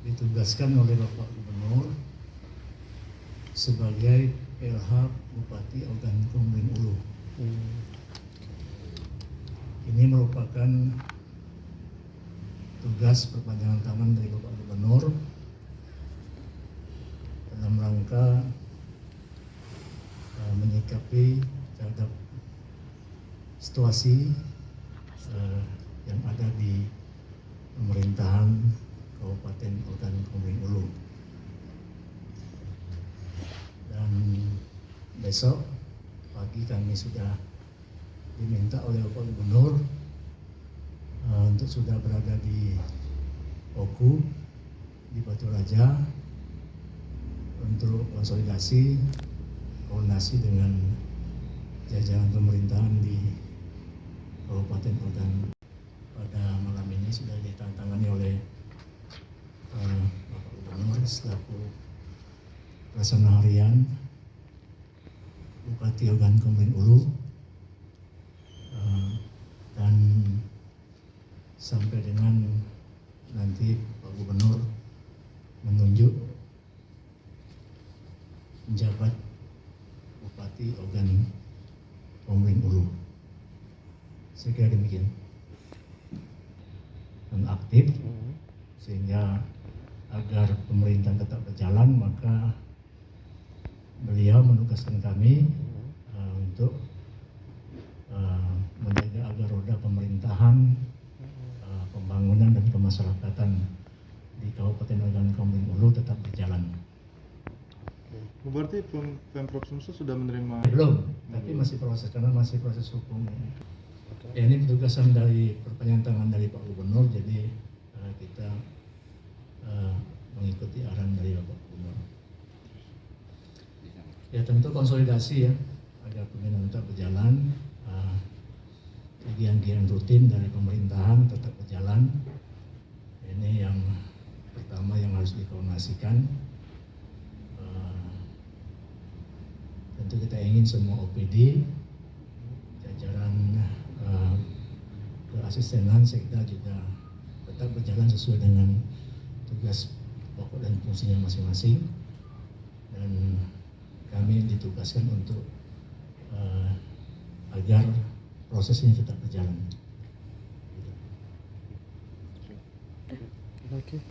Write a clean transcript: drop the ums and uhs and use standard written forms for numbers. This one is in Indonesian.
ditugaskan oleh Bapak Gubernur sebagai PLH Bupati Ogan Komering Ulu. Ini merupakan tugas perpanjangan tangan dari Bapak Gubernur dalam rangka menyikapi terhadap situasi yang ada di pemerintahan Kabupaten Ogan Komering Ulu. Dan besok pagi kami sudah diminta oleh Bapak Gubernur untuk sudah berada di Oku, di Batu Raja, untuk konsolidasi, koordinasi dengan jajaran pemerintahan di Kabupaten Ogan. Pada malam ini sudah ditandatangani oleh Bapak Gubernur selaku Pelaksana Harian Bupati Ogan Komering Ulu, dan sampai dengan nanti Pak Gubernur menunjuk penjabat Bupati Ogan Komering Ulu. Saya kira demikian. Dan aktif sehingga agar pemerintahan tetap berjalan, maka beliau menugaskan kami untuk menjaga agar roda pemerintahan, pembangunan dan kemasyarakatan di Kabupaten Ogan Komering Ulu tetap berjalan. Berarti Pemprov Sumsel sudah menerima? Belum, tapi masih proses, karena masih proses hukum. Ya, ini petugasan dari perpanjangan tangan dari Pak Gubernur, jadi kita mengikuti arahan dari Bapak Gubernur. Ya, tentu konsolidasi ya, agar pemerintahan tetap berjalan, kegiatan rutin dari pemerintahan tetap berjalan. Ini yang pertama yang harus dikoordinasikan. Tentu kita ingin semua OPD, jajaran keasistenan sekda juga tetap berjalan sesuai dengan tugas pokok dan fungsinya masing-masing, dan kami ditugaskan untuk agar proses ini tetap berjalan. Oke.